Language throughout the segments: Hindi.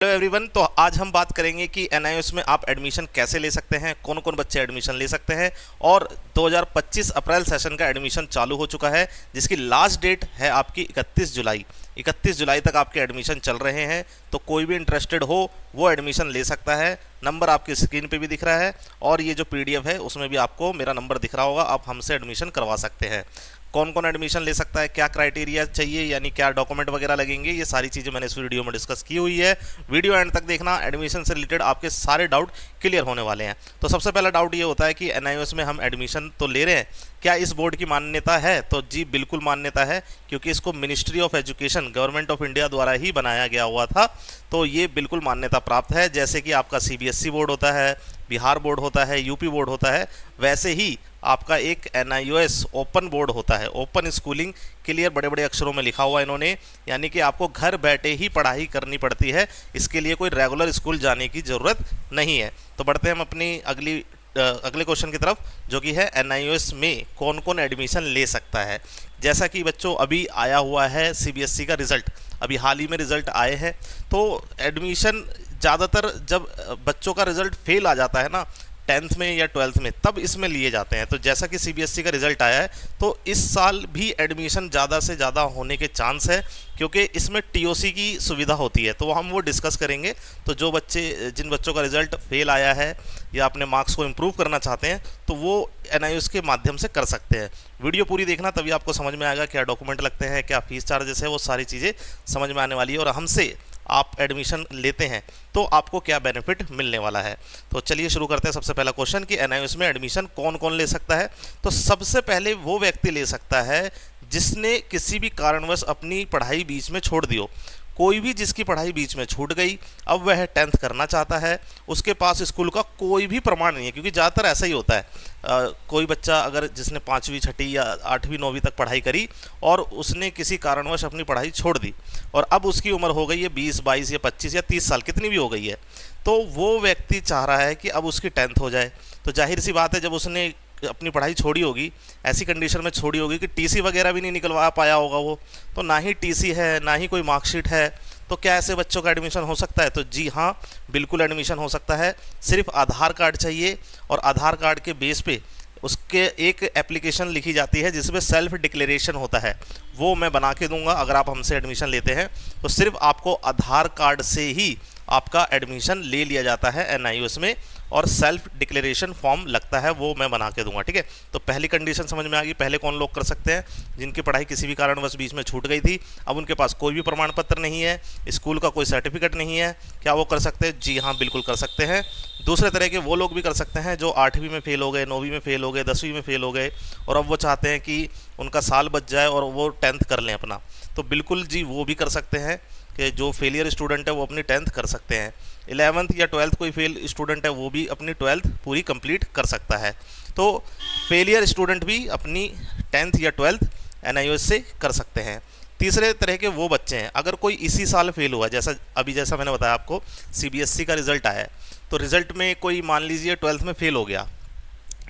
Hello everyone. तो आज हम बात करेंगे कि एनआईओएस में आप एडमिशन कैसे ले सकते हैं, कौन कौन बच्चे एडमिशन ले सकते हैं। और 2025 अप्रैल सेशन का एडमिशन चालू हो चुका है, जिसकी लास्ट डेट है आपकी 31 जुलाई। 31 जुलाई तक आपके एडमिशन चल रहे हैं, तो कोई भी इंटरेस्टेड हो वो एडमिशन ले सकता है। नंबर आपकी स्क्रीन पे भी दिख रहा है और ये जो पीडीएफ है उसमें भी आपको मेरा नंबर दिख रहा होगा। आप हमसे एडमिशन करवा सकते हैं। कौन कौन एडमिशन ले सकता है, क्या क्राइटेरिया चाहिए, यानी क्या डॉक्यूमेंट वगैरह लगेंगे, ये सारी चीज़ें मैंने इस वीडियो में डिस्कस की हुई है। वीडियो एंड तक देखना, एडमिशन से रिलेटेड आपके सारे डाउट क्लियर होने वाले हैं। तो सबसे पहला डाउट ये होता है कि एनआईओएस में हम एडमिशन तो ले रहे हैं, क्या इस बोर्ड की मान्यता है? तो जी बिल्कुल मान्यता है, क्योंकि इसको ministry of education government of India द्वारा ही बनाया गया हुआ था। तो ये बिल्कुल मान्यता प्राप्त है। जैसे कि आपका सीबीएसई बोर्ड होता है, बिहार बोर्ड होता है, यूपी बोर्ड होता है, वैसे ही आपका एक एनआईओएस ओपन बोर्ड होता है। ओपन स्कूलिंग क्लियर बड़े बड़े अक्षरों में लिखा हुआ है इन्होंने, यानी कि आपको घर बैठे ही पढ़ाई करनी पड़ती है। इसके लिए कोई रेगुलर स्कूल जाने की ज़रूरत नहीं है। तो बढ़ते हैं हम अपनी अगले क्वेश्चन की तरफ, जो कि है एनआईओएस में कौन कौन एडमिशन ले सकता है। जैसा कि बच्चों अभी आया हुआ है सीबीएसई का रिज़ल्ट, अभी हाल ही में रिज़ल्ट आए हैं। तो एडमिशन ज़्यादातर जब बच्चों का रिज़ल्ट फेल आ जाता है ना 10th में या 12th में, तब इसमें लिए जाते हैं। तो जैसा कि सीबीएसई का रिज़ल्ट आया है, तो इस साल भी एडमिशन ज़्यादा से ज़्यादा होने के चांस है, क्योंकि इसमें टीओसी की सुविधा होती है। तो हम वो डिस्कस करेंगे। तो जिन बच्चों का रिज़ल्ट फेल आया है या अपने मार्क्स को इम्प्रूव करना चाहते हैं, तो वो एनआईओएस के माध्यम से कर सकते हैं। वीडियो पूरी देखना, तभी आपको समझ में आएगा क्या डॉक्यूमेंट लगते हैं, क्या फीस चार्जेस है, वो सारी चीज़ें समझ में आने वाली है। और हमसे आप एडमिशन लेते हैं तो आपको क्या बेनिफिट मिलने वाला है। तो चलिए शुरू करते हैं। सबसे पहला क्वेश्चन कि एनआईओएस में एडमिशन कौन कौन ले सकता है। तो सबसे पहले वो व्यक्ति ले सकता है जिसने किसी भी कारणवश अपनी पढ़ाई बीच में छोड़ दी हो। कोई भी जिसकी पढ़ाई बीच में छूट गई, अब वह 10th करना चाहता है, उसके पास स्कूल का कोई भी प्रमाण नहीं है, क्योंकि ज़्यादातर ऐसा ही होता है। कोई बच्चा अगर जिसने 5वीं 6ठी या 8वीं 9वीं तक पढ़ाई करी और उसने किसी कारणवश अपनी पढ़ाई छोड़ दी, और अब उसकी उम्र हो गई है 20, 22 या 25 या 30 साल, कितनी भी हो गई है, तो वो व्यक्ति चाह रहा है कि अब उसकी 10th हो जाए। तो जाहिर सी बात है, जब उसने अपनी पढ़ाई छोड़ी होगी, ऐसी कंडीशन में छोड़ी होगी कि टीसी वगैरह भी नहीं निकलवा पाया होगा वो, तो ना ही टीसी है ना ही कोई मार्कशीट है, तो क्या ऐसे बच्चों का एडमिशन हो सकता है? तो जी हाँ, बिल्कुल एडमिशन हो सकता है। सिर्फ आधार कार्ड चाहिए, और आधार कार्ड के बेस पे उसके एक एप्लीकेशन लिखी जाती है जिसमें सेल्फ डिक्लेरेशन होता है, वो मैं बना के दूंगा। अगर आप हमसे एडमिशन लेते हैं तो सिर्फ आपको आधार कार्ड से ही आपका एडमिशन ले लिया जाता है एनआईओएस में, और सेल्फ डिक्लेरेशन फॉर्म लगता है, वो मैं बना के दूंगा। ठीक है, तो पहली कंडीशन समझ में आ गई। पहले कौन लोग कर सकते हैं? जिनकी पढ़ाई किसी भी कारणवश बीच में छूट गई थी, अब उनके पास कोई भी प्रमाण पत्र नहीं है, स्कूल का कोई सर्टिफिकेट नहीं है, क्या वो कर सकते हैं? जी हाँ, बिल्कुल कर सकते हैं। दूसरे तरह के वो लोग भी कर सकते हैं जो 8वीं में फेल हो गए, 9वीं में फेल हो गए, 10वीं में फेल हो गए, और अब वो चाहते हैं कि उनका साल बच जाए और वो 10th कर लें अपना। तो बिल्कुल जी, वो भी कर सकते हैं कि जो फेलियर स्टूडेंट है वो अपनी 10th कर सकते हैं। 11th या 12th कोई फेल स्टूडेंट है वो भी अपनी 12th पूरी कंप्लीट कर सकता है। तो फेलियर स्टूडेंट भी अपनी 10th या 12th एनआईओएस से कर सकते हैं। तीसरे तरह के वो बच्चे हैं, अगर कोई इसी साल फेल हुआ, जैसा मैंने बताया आपको सीबीएसई का रिज़ल्ट आया है, तो रिज़ल्ट में कोई मान लीजिए 12th में फेल हो गया,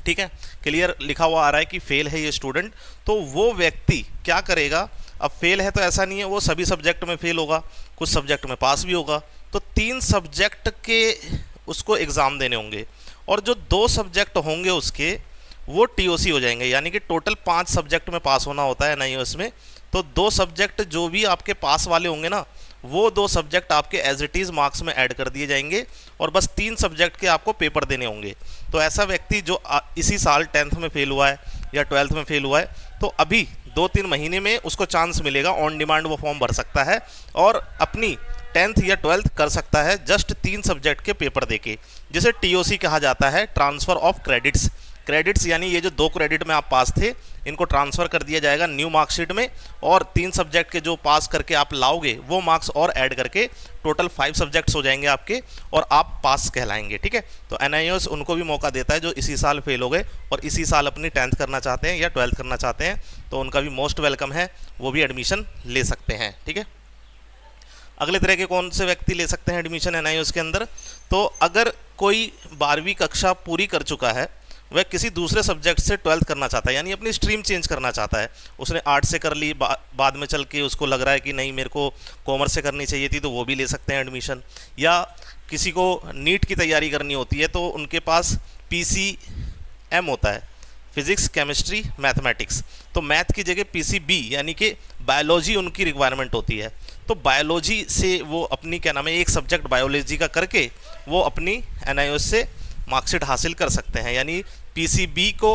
ठीक है, क्लियर लिखा हुआ आ रहा है कि फेल है ये स्टूडेंट, तो वो व्यक्ति क्या करेगा? अब फेल है तो ऐसा नहीं है वो सभी सब्जेक्ट में फेल होगा, कुछ सब्जेक्ट में पास भी होगा। तो 3 सब्जेक्ट के उसको एग्ज़ाम देने होंगे, और जो 2 सब्जेक्ट होंगे उसके वो टीओसी हो जाएंगे, यानी कि टोटल 5 सब्जेक्ट में पास होना होता है एनआईओएस में। तो 2 सब्जेक्ट जो भी आपके पास वाले होंगे ना, वो 2 सब्जेक्ट आपके एज इट इज़ मार्क्स में ऐड कर दिए जाएंगे, और बस 3 सब्जेक्ट के आपको पेपर देने होंगे। तो ऐसा व्यक्ति जो इसी साल 10th में फेल हुआ है या 12th में फेल हुआ है, तो अभी 2-3 महीने में उसको चांस मिलेगा, ऑन डिमांड वो फॉर्म भर सकता है और अपनी 10th या 12th कर सकता है, जस्ट 3 सब्जेक्ट के पेपर देके, जिसे टीओसी कहा जाता है, ट्रांसफ़र ऑफ क्रेडिट्स। यानी ये जो 2 क्रेडिट में आप पास थे, इनको ट्रांसफ़र कर दिया जाएगा न्यू मार्कशीट में, और 3 सब्जेक्ट के जो पास करके आप लाओगे वो मार्क्स और ऐड करके टोटल 5 सब्जेक्ट्स हो जाएंगे आपके, और आप पास कहलाएंगे। ठीक है, तो एनआईओएस उनको भी मौका देता है जो इसी साल फेल हो गए और इसी साल अपनी 10th करना चाहते हैं या 12th करना चाहते हैं, तो उनका भी मोस्ट वेलकम है, वो भी एडमिशन ले सकते हैं। ठीक है, अगले तरह के कौन से व्यक्ति ले सकते हैं एडमिशन एनआईओएस के अंदर? तो अगर कोई 12वीं कक्षा पूरी कर चुका है, वह किसी दूसरे सब्जेक्ट से 12th करना चाहता है, यानी अपनी स्ट्रीम चेंज करना चाहता है। उसने आर्ट से कर ली, बाद में चल के उसको लग रहा है कि नहीं मेरे को कॉमर्स से करनी चाहिए थी, तो वो भी ले सकते हैं एडमिशन। या किसी को नीट की तैयारी करनी होती है तो उनके पास PCM होता है, फिजिक्स केमिस्ट्री मैथमेटिक्स, तो मैथ की जगह PCB यानी कि बायोलॉजी उनकी रिक्वायरमेंट होती है। तो बायोलॉजी से वो अपनी क्या नाम है, एक सब्जेक्ट बायोलॉजी का करके वो अपनी NIOS से मार्कशीट हासिल कर सकते हैं, यानी PCB को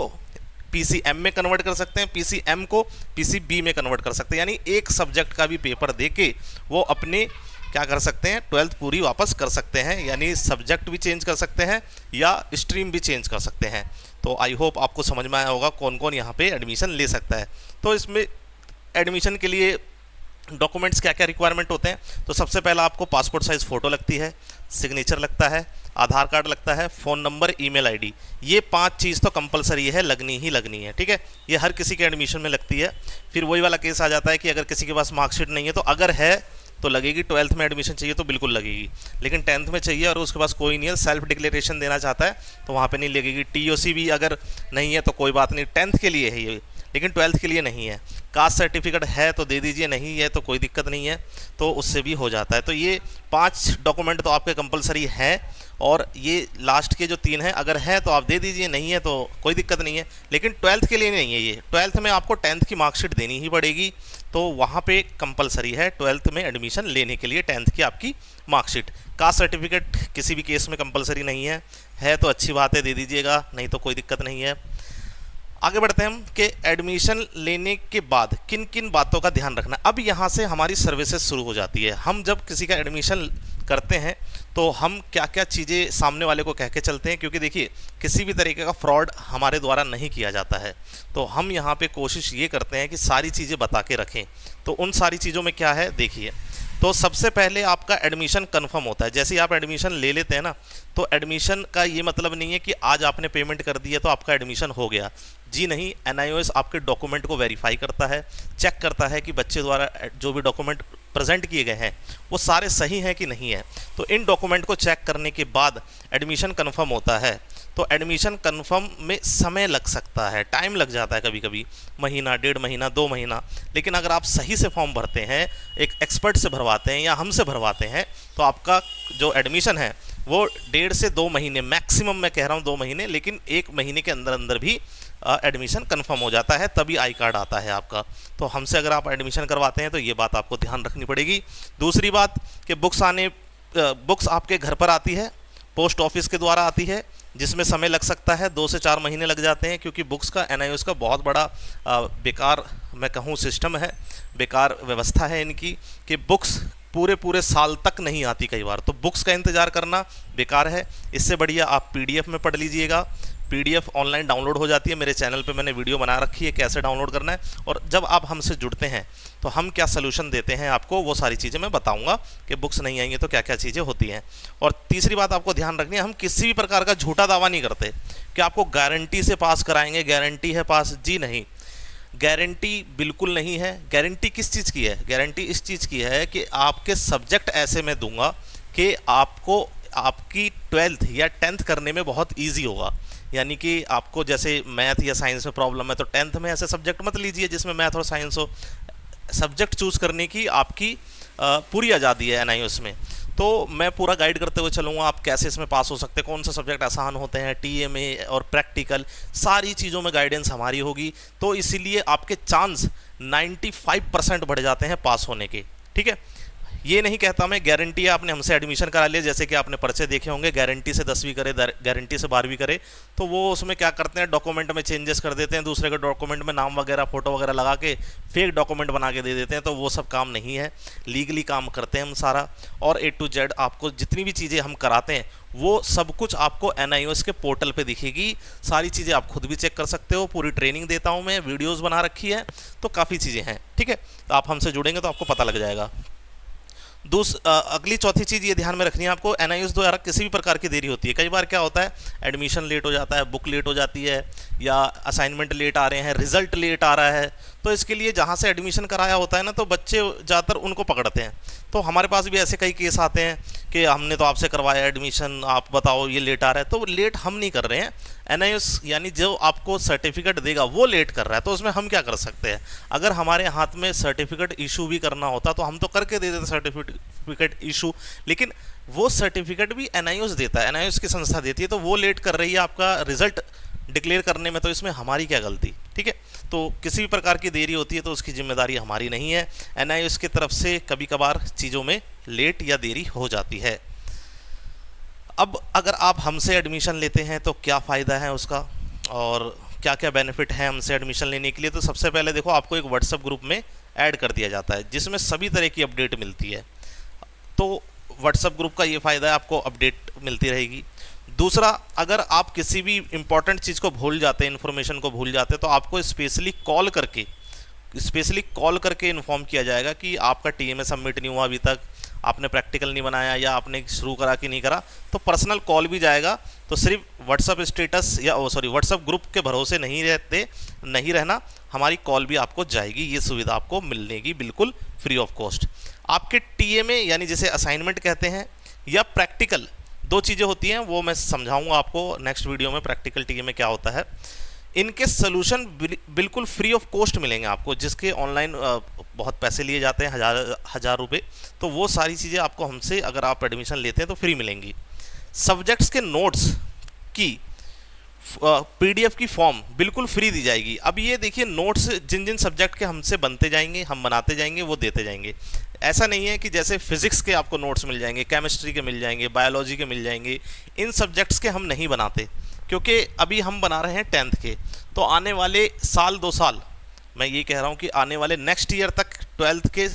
PCM में कन्वर्ट कर सकते हैं, PCM को PCB में कन्वर्ट कर सकते हैं, यानी एक सब्जेक्ट का भी पेपर देके वो अपने क्या कर सकते हैं, 12th पूरी वापस कर सकते हैं, यानी सब्जेक्ट भी चेंज कर सकते हैं या स्ट्रीम भी चेंज कर सकते हैं। तो आई होप आपको समझ में आया होगा कौन कौन यहाँ पे एडमिशन ले सकता है। तो इसमें एडमिशन के लिए डॉक्यूमेंट्स क्या क्या रिक्वायरमेंट होते हैं, तो सबसे पहला आपको पासपोर्ट साइज़ फ़ोटो लगती है, सिग्नेचर लगता है, आधार कार्ड लगता है, फ़ोन नंबर, ईमेल आईडी, ये 5 चीज़ तो कंपलसरी है, लगनी ही लगनी है, ठीक है। ये हर किसी के एडमिशन में लगती है। फिर वही वाला केस आ जाता है कि अगर किसी के पास मार्कशीट नहीं है तो अगर है तो लगेगी, 12th में एडमिशन चाहिए तो बिल्कुल लगेगी, लेकिन 10th में चाहिए और उसके पास कोई नहीं है, सेल्फ डिक्लेरेशन देना चाहता है तो वहाँ पे नहीं लगेगी। TOC भी अगर नहीं है तो कोई बात नहीं, 10th के लिए है ये, लेकिन 12th के लिए नहीं है। कास्ट सर्टिफिकेट है तो दे दीजिए, नहीं है तो कोई दिक्कत नहीं है, तो उससे भी हो जाता है। तो ये 5 डॉक्यूमेंट तो आपके कंपलसरी हैं, और ये लास्ट के जो 3 हैं अगर है तो आप दे दीजिए, नहीं है तो कोई दिक्कत नहीं है। लेकिन 12th के लिए नहीं है ये, 12th में आपको 10th की मार्कशीट देनी ही पड़ेगी, तो वहाँ पे कंपलसरी है 12th में एडमिशन लेने के लिए 10th की आपकी मार्कशीट। कास्ट सर्टिफिकेट किसी भी केस में कंपलसरी नहीं है तो अच्छी बात है, दे दीजिएगा, नहीं तो कोई दिक्कत नहीं है। आगे बढ़ते हैं हम कि एडमिशन लेने के बाद किन किन बातों का ध्यान रखना। अब यहाँ से हमारी सर्विसेज शुरू हो जाती है। हम जब किसी का एडमिशन करते हैं तो हम क्या क्या चीज़ें सामने वाले को कह के चलते हैं, क्योंकि देखिए किसी भी तरीके का फ्रॉड हमारे द्वारा नहीं किया जाता है, तो हम यहाँ पे कोशिश ये करते हैं कि सारी चीज़ें बता के रखें। तो उन सारी चीज़ों में क्या है देखिए, तो सबसे पहले आपका एडमिशन कंफर्म होता है। जैसे ही आप एडमिशन ले लेते हैं ना, तो एडमिशन का ये मतलब नहीं है कि आज आपने पेमेंट कर दी है तो आपका एडमिशन हो गया, जी नहीं। NIOS आपके डॉक्यूमेंट को वेरीफाई करता है, चेक करता है कि बच्चे द्वारा जो भी डॉक्यूमेंट प्रेजेंट किए गए हैं वो सारे सही हैं कि नहीं है। तो इन डॉक्यूमेंट को चेक करने के बाद एडमिशन कंफर्म होता है। तो एडमिशन कंफर्म में समय लग सकता है, टाइम लग जाता है, कभी कभी महीना, 1.5 महीना, 2 महीना, लेकिन अगर आप सही से फॉर्म भरते हैं, एक एक्सपर्ट से भरवाते हैं या हमसे भरवाते हैं, तो आपका जो एडमिशन है वो 1.5 से 2 महीने, मैक्सिमम मैं कह रहा हूँ 2 महीने, लेकिन 1 महीने के अंदर अंदर भी एडमिशन कंफर्म हो जाता है, तभी आई कार्ड आता है आपका। तो हमसे अगर आप एडमिशन करवाते हैं तो ये बात आपको ध्यान रखनी पड़ेगी। दूसरी बात कि बुक्स आपके घर पर आती है, पोस्ट ऑफिस के द्वारा आती है, जिसमें समय लग सकता है, 2 से 4 महीने लग जाते हैं, क्योंकि बुक्स का NIOS का बहुत बड़ा बेकार मैं कहूँ सिस्टम है, बेकार व्यवस्था है इनकी, कि बुक्स पूरे साल तक नहीं आती कई बार, तो बुक्स का इंतज़ार करना बेकार है। इससे बढ़िया आप PDF में पढ़ लीजिएगा। PDF ऑनलाइन डाउनलोड हो जाती है, मेरे चैनल पे मैंने वीडियो बना रखी है कैसे डाउनलोड करना है, और जब आप हमसे जुड़ते हैं तो हम क्या सलूशन देते हैं आपको, वो सारी चीज़ें मैं बताऊंगा कि बुक्स नहीं आएंगी तो क्या क्या चीज़ें होती हैं। और तीसरी बात आपको ध्यान रखनी है, हम किसी भी प्रकार का झूठा दावा नहीं करते कि आपको गारंटी से पास कराएंगे, गारंटी है पास, जी नहीं, गारंटी बिल्कुल नहीं है। गारंटी किस चीज़ की है? गारंटी इस चीज़ की है कि आपके सब्जेक्ट ऐसे मैं दूंगा कि आपको आपकी 12th या 10th करने में बहुत ईजी होगा। यानी कि आपको जैसे मैथ या साइंस में प्रॉब्लम है तो 10th में ऐसे सब्जेक्ट मत लीजिए जिसमें मैथ और साइंस हो। सब्जेक्ट चूज़ करने की आपकी पूरी आज़ादी है NIOS में। तो मैं पूरा गाइड करते हुए चलूँगा आप कैसे इसमें पास हो सकते हैं, कौन सा सब्जेक्ट आसान होते हैं, TMA और प्रैक्टिकल, सारी चीज़ों में गाइडेंस हमारी होगी। तो इसीलिए आपके चांस 95% बढ़ जाते हैं पास होने के, ठीक है। ये नहीं कहता मैं गारंटी है आपने हमसे एडमिशन करा लिया, जैसे कि आपने पर्चे देखे होंगे, गारंटी से 10वीं करे, गारंटी से 12वीं करे, तो वो उसमें क्या करते हैं, डॉक्यूमेंट में चेंजेस कर देते हैं, दूसरे के डॉक्यूमेंट में नाम वगैरह फोटो वगैरह लगा के फेक डॉक्यूमेंट बना के दे देते हैं। तो वो सब काम नहीं है, लीगली काम करते हैं हम सारा, और A to Z आपको जितनी भी चीज़ें हम कराते हैं वो सब कुछ आपको NIOS के पोर्टल पे दिखेगी। सारी चीज़ें आप खुद भी चेक कर सकते हो, पूरी ट्रेनिंग देता हूँ मैं, वीडियोज़ बना रखी है, तो काफ़ी चीज़ें हैं, ठीक है। तो आप हमसे जुड़ेंगे तो आपको पता लग जाएगा। अगली चौथी चीज़ ये ध्यान में रखनी है आपको, NIOS द्वारा किसी भी प्रकार की देरी होती है। कई बार क्या होता है, एडमिशन लेट हो जाता है, बुक लेट हो जाती है, या असाइनमेंट लेट आ रहे हैं, रिजल्ट लेट आ रहा है, तो इसके लिए जहाँ से एडमिशन कराया होता है ना, तो बच्चे ज़्यादातर उनको पकड़ते हैं। तो हमारे पास भी ऐसे कई केस आते हैं कि हमने तो आपसे करवाया एडमिशन, आप बताओ ये लेट आ रहा है। तो लेट हम नहीं कर रहे हैं, एनआईओएस यानी जो आपको सर्टिफिकेट देगा वो लेट कर रहा है, तो उसमें हम क्या कर सकते हैं। अगर हमारे हाथ में सर्टिफिकेट इशू भी करना होता तो हम तो करके दे देते सर्टिफिकेट इशू, लेकिन वो सर्टिफिकेट भी एनआईओएस देता है, एनआईओएस की संस्था देती है, तो वो लेट कर रही है आपका रिजल्ट डिक्लेयर करने में, तो इसमें हमारी क्या गलती। ठीक है, तो किसी भी प्रकार की देरी होती है तो उसकी जिम्मेदारी हमारी नहीं है, एनआईओएस की तरफ से कभी कभार चीज़ों में लेट या देरी हो जाती है। अब अगर आप हमसे एडमिशन लेते हैं तो क्या फ़ायदा है उसका और क्या क्या बेनिफिट है हमसे एडमिशन लेने के लिए। तो सबसे पहले देखो, आपको एक व्हाट्सएप ग्रुप में ऐड कर दिया जाता है जिसमें सभी तरह की अपडेट मिलती है। तो व्हाट्सएप ग्रुप का ये फ़ायदा है, आपको अपडेट मिलती रहेगी। दूसरा, अगर आप किसी भी इंपॉर्टेंट चीज़ को भूल जाते हैं, इन्फॉर्मेशन को भूल जाते हैं, तो आपको स्पेशली कॉल करके इन्फॉर्म किया जाएगा कि आपका टीएमए सबमिट नहीं हुआ अभी तक, आपने प्रैक्टिकल नहीं बनाया या आपने शुरू करा कि नहीं करा, तो पर्सनल कॉल भी जाएगा। तो सिर्फ व्हाट्सएप स्टेटस या व्हाट्सएप ग्रुप के भरोसे नहीं रहना, हमारी कॉल भी आपको जाएगी। ये सुविधा आपको मिलेगी बिल्कुल फ्री ऑफ कॉस्ट। आपके टीएमए यानी जिसे असाइनमेंट कहते हैं या प्रैक्टिकल, दो चीज़ें होती हैं, वो मैं समझाऊंगा आपको नेक्स्ट वीडियो में, प्रैक्टिकल टीएमए क्या होता है। इनके सोल्यूशन बिल्कुल फ्री ऑफ कॉस्ट मिलेंगे आपको, जिसके ऑनलाइन बहुत पैसे लिए जाते हैं, हज़ार रुपये, तो वो सारी चीज़ें आपको हमसे अगर आप एडमिशन लेते हैं तो फ्री मिलेंगी। सब्जेक्ट्स के नोट्स की पीडीएफ की फॉर्म बिल्कुल फ्री दी जाएगी। अब ये देखिए, नोट्स जिन जिन सब्जेक्ट के हमसे बनते जाएंगे, हम बनाते जाएंगे, वो देते जाएंगे। ऐसा नहीं है कि जैसे फिजिक्स के आपको नोट्स मिल जाएंगे, केमिस्ट्री के मिल जाएंगे, बायोलॉजी के मिल जाएंगे, इन सब्जेक्ट्स के हम नहीं बनाते, क्योंकि अभी हम बना रहे हैं 10th के। तो आने वाले साल 2 साल, मैं ये कह रहा हूँ कि आने वाले नेक्स्ट ईयर तक 12th के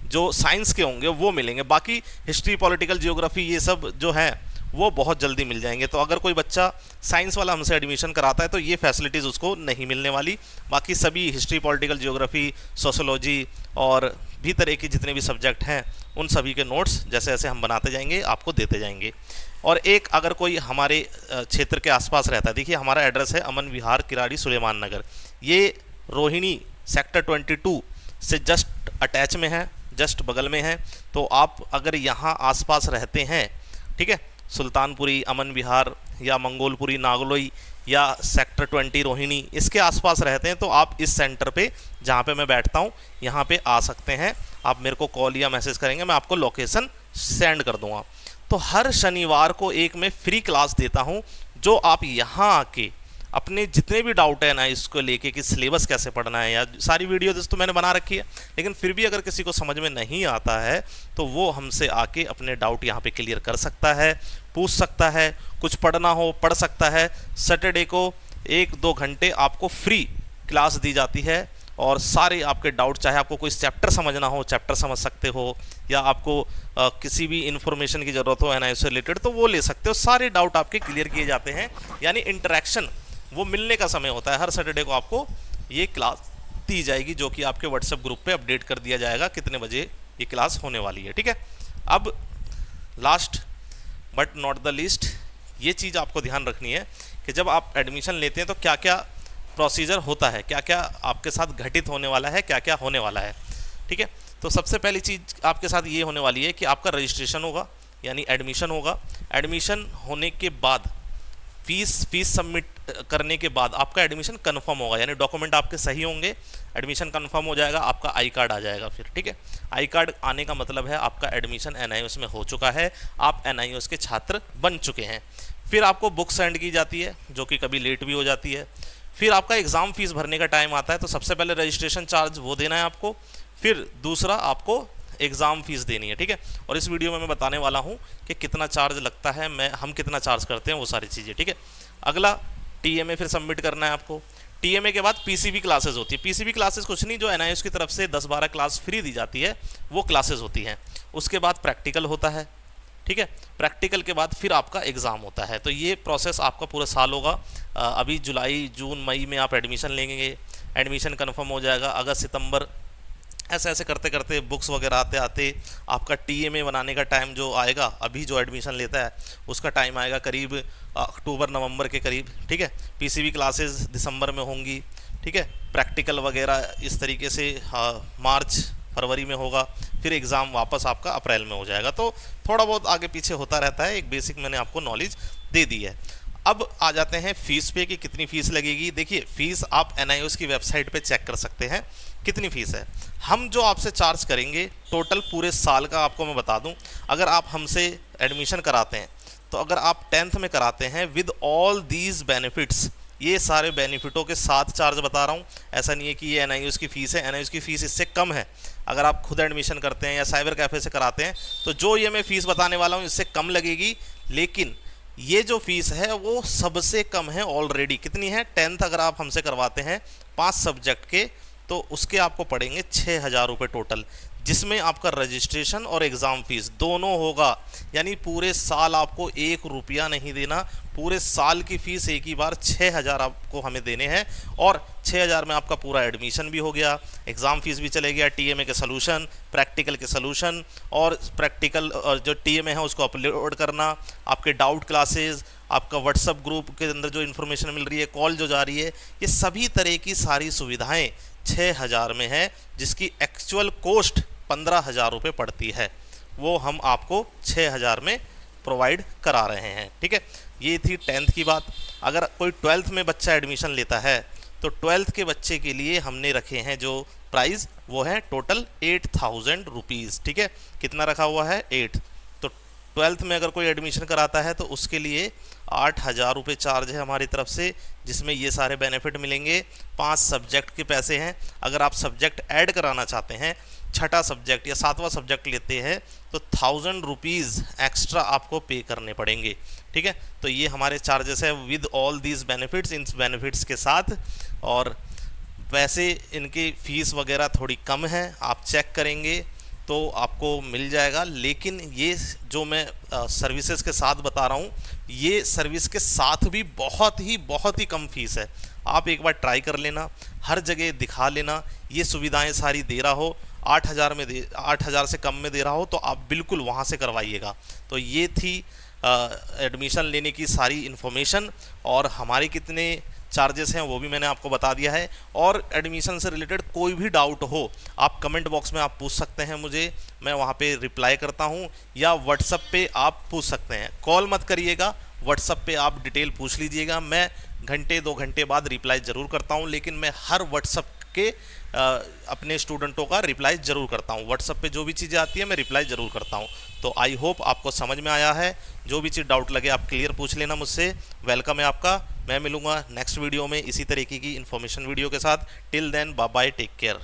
जो साइंस के होंगे वो मिलेंगे। बाकी हिस्ट्री, पॉलिटिकल, जियोग्राफी, ये सब जो है वो बहुत जल्दी मिल जाएंगे। तो अगर कोई बच्चा साइंस वाला हमसे एडमिशन कराता है तो ये फैसिलिटीज़ उसको नहीं मिलने वाली। बाकी सभी हिस्ट्री, पॉलिटिकल, जियोग्राफी, सोशोलॉजी और भी तरह के जितने भी सब्जेक्ट हैं, उन सभी के नोट्स जैसे जैसे हम बनाते जाएंगे आपको देते जाएंगे। और एक, अगर कोई हमारे क्षेत्र के आसपास रहता है, देखिए हमारा एड्रेस है अमन विहार, किराड़ी, सुलेमान नगर, ये रोहिणी सेक्टर 22 से जस्ट अटैच में है, जस्ट बगल में है। तो आप अगर यहाँ आसपास रहते हैं, ठीक है, सुल्तानपुरी, अमन विहार या मंगोलपुरी, नागलोई या सेक्टर 20 रोहिणी, इसके आसपास रहते हैं, तो आप इस सेंटर पे जहाँ पे मैं बैठता हूँ यहाँ पे आ सकते हैं। आप मेरे को कॉल या मैसेज करेंगे, मैं आपको लोकेशन सेंड कर दूँगा। तो हर शनिवार को एक मैं फ्री क्लास देता हूँ, जो आप यहाँ आके अपने जितने भी डाउट है ना इसको लेके कि सिलेबस कैसे पढ़ना है, या सारी वीडियो दोस्तों मैंने बना रखी है, लेकिन फिर भी अगर किसी को समझ में नहीं आता है तो वो हमसे आके अपने डाउट यहाँ पे क्लियर कर सकता है, पूछ सकता है, कुछ पढ़ना हो पढ़ सकता है। सैटरडे को 1-2 घंटे आपको फ्री क्लास दी जाती है और सारे आपके डाउट, चाहे आपको कोई चैप्टर समझना हो चैप्टर समझ सकते हो, या आपको किसी भी इन्फॉर्मेशन की ज़रूरत हो एनआईओएस से रिलेटेड तो वो ले सकते हो। सारे डाउट आपके क्लियर किए जाते हैं, यानी इंटरेक्शन वो मिलने का समय होता है। हर सैटरडे को आपको ये क्लास दी जाएगी, जो कि आपके व्हाट्सएप ग्रुप पे अपडेट कर दिया जाएगा कितने बजे ये क्लास होने वाली है। ठीक है, अब last but not the least, ये चीज़ आपको ध्यान रखनी है कि जब आप एडमिशन लेते हैं तो क्या क्या प्रोसीजर होता है, क्या क्या आपके साथ घटित होने वाला है, क्या क्या होने वाला है। ठीक है, तो सबसे पहली चीज़ आपके साथ ये होने वाली है कि आपका रजिस्ट्रेशन होगा, यानी एडमिशन होगा। एडमिशन होने के बाद फीस सबमिट करने के बाद आपका एडमिशन कंफर्म होगा, यानी डॉक्यूमेंट आपके सही होंगे, एडमिशन कंफर्म हो जाएगा, आपका आई कार्ड आ जाएगा फिर। ठीक है, आई कार्ड आने का मतलब है आपका एडमिशन एनआईओएस में हो चुका है, आप एनआईओएस के छात्र बन चुके हैं। फिर आपको बुक सेंड की जाती है, जो कि कभी लेट भी हो जाती है। फिर आपका एग्ज़ाम फीस भरने का टाइम आता है, तो सबसे पहले रजिस्ट्रेशन चार्ज वो देना है आपको, फिर दूसरा आपको एग्ज़ाम फीस देनी है। ठीक है, और इस वीडियो में मैं बताने वाला हूँ कि कितना चार्ज लगता है, हम कितना चार्ज करते हैं, वो सारी चीज़ें। ठीक है, अगला टीएमए फिर सबमिट करना है आपको। टीएमए के बाद पीसीबी क्लासेस होती है। पीसीबी क्लासेस कुछ नहीं, जो एनआईओएस की तरफ से 10-12 क्लास फ्री दी जाती है, वो क्लासेस होती हैं। उसके बाद प्रैक्टिकल होता है। ठीक है, प्रैक्टिकल के बाद फिर आपका एग्ज़ाम होता है। तो ये प्रोसेस आपका पूरा साल होगा। अभी जुलाई, जून, मई में आप एडमिशन लेंगे, एडमिशन कन्फर्म हो जाएगा, अगस्त, सितंबर, ऐसे ऐसे करते करते बुक्स वगैरह आते आते आपका टीएमए बनाने का टाइम जो आएगा, अभी जो एडमिशन लेता है उसका टाइम आएगा करीब अक्टूबर नवंबर के करीब। ठीक है, पीसीबी क्लासेस दिसंबर में होंगी, ठीक है। प्रैक्टिकल वगैरह इस तरीके से मार्च फरवरी में होगा, फिर एग्ज़ाम वापस आपका अप्रैल में हो जाएगा। तो थोड़ा बहुत आगे पीछे होता रहता है, एक बेसिक मैंने आपको नॉलेज दे दी है। अब आ जाते हैं फीस पे कि कितनी फ़ीस लगेगी। देखिए फ़ीस आप NIOS की वेबसाइट पे चेक कर सकते हैं कितनी फ़ीस है। हम जो आपसे चार्ज करेंगे टोटल पूरे साल का आपको मैं बता दूं, अगर आप हमसे एडमिशन कराते हैं तो अगर आप 10th में कराते हैं विद ऑल दीज बेनिफिट्स, ये सारे बेनिफिटों के साथ चार्ज बता रहा हूँ, ऐसा नहीं है कि ये NIOS की फ़ीस है। NIOS की फ़ीस इससे कम है। अगर आप खुद एडमिशन करते हैं या साइबर कैफ़े से कराते हैं तो जो ये मैं फ़ीस बताने वाला हूँ इससे कम लगेगी, लेकिन ये जो फीस है वो सबसे कम है ऑलरेडी। कितनी है? 10th अगर आप हमसे करवाते हैं 5 सब्जेक्ट के तो उसके आपको पड़ेंगे 6,000 रुपये टोटल, जिसमें आपका रजिस्ट्रेशन और एग्ज़ाम फीस दोनों होगा। यानी पूरे साल आपको 1 रुपया नहीं देना, पूरे साल की फ़ीस एक ही बार 6,000 आपको हमें देने हैं, और 6,000 में आपका पूरा एडमिशन भी हो गया, एग्ज़ाम फीस भी चले गया, TMA के सलूशन, प्रैक्टिकल के सलूशन, और प्रैक्टिकल और जो TMA है उसको अपलोड करना, आपके डाउट क्लासेस, आपका व्हाट्सअप ग्रुप के अंदर जो इन्फॉर्मेशन मिल रही है, कॉल जो जा रही है, ये सभी तरह की सारी सुविधाएँ 6,000 में है, जिसकी एक्चुअल कॉस्ट 15,000 रुपये पड़ती है, वो हम आपको 6,000 में प्रोवाइड करा रहे हैं। ठीक है, ये थी 10th की बात। अगर कोई 12th में बच्चा एडमिशन लेता है तो 12th के बच्चे के लिए हमने रखे हैं जो प्राइस, वो है टोटल 8,000 रुपीज़। ठीक है, कितना रखा हुआ है? 8। तो 12th में अगर कोई एडमिशन कराता है तो उसके लिए 8,000 रुपये चार्ज है हमारी तरफ से, जिसमें ये सारे बेनिफिट मिलेंगे। 5 सब्जेक्ट के पैसे हैं। अगर आप सब्जेक्ट ऐड कराना चाहते हैं, छठा सब्जेक्ट या 7वां सब्जेक्ट लेते हैं तो 1,000 रुपीज़ एक्स्ट्रा आपको पे करने पड़ेंगे। ठीक है, तो ये हमारे चार्जेस है with all these benefits, in benefits के साथ। और वैसे इनकी फ़ीस वगैरह थोड़ी कम है, आप चेक करेंगे तो आपको मिल जाएगा। लेकिन ये जो मैं सर्विसेज के साथ बता रहा हूँ, ये सर्विस के साथ भी बहुत ही कम फीस है। आप एक बार ट्राई कर लेना, हर जगह दिखा लेना, ये सुविधाएं सारी दे रहा हो, 8,000 से कम में दे रहा हो तो आप बिल्कुल वहाँ से करवाइएगा। तो ये थी एडमिशन लेने की सारी इन्फॉर्मेशन, और हमारे कितने चार्जेस हैं वो भी मैंने आपको बता दिया है। और एडमिशन से रिलेटेड कोई भी डाउट हो आप कमेंट बॉक्स में आप पूछ सकते हैं मुझे, मैं वहाँ पे रिप्लाई करता हूँ, या व्हाट्सएप पे आप पूछ सकते हैं। कॉल मत करिएगा, व्हाट्सएप पे आप डिटेल पूछ लीजिएगा, मैं घंटे 2 घंटे बाद रिप्लाई ज़रूर करता हूँ। लेकिन मैं हर व्हाट्सएप के अपने स्टूडेंटों का रिप्लाई ज़रूर करता हूँ। व्हाट्सएप पे जो भी चीज़ें आती है मैं रिप्लाई ज़रूर करता हूँ। तो आई होप आपको समझ में आया है। जो भी चीज़ डाउट लगे आप क्लियर पूछ लेना मुझसे, वेलकम है आपका। मैं मिलूँगा नेक्स्ट वीडियो में इसी तरीके की इन्फॉर्मेशन वीडियो के साथ। Till then bye bye, take care.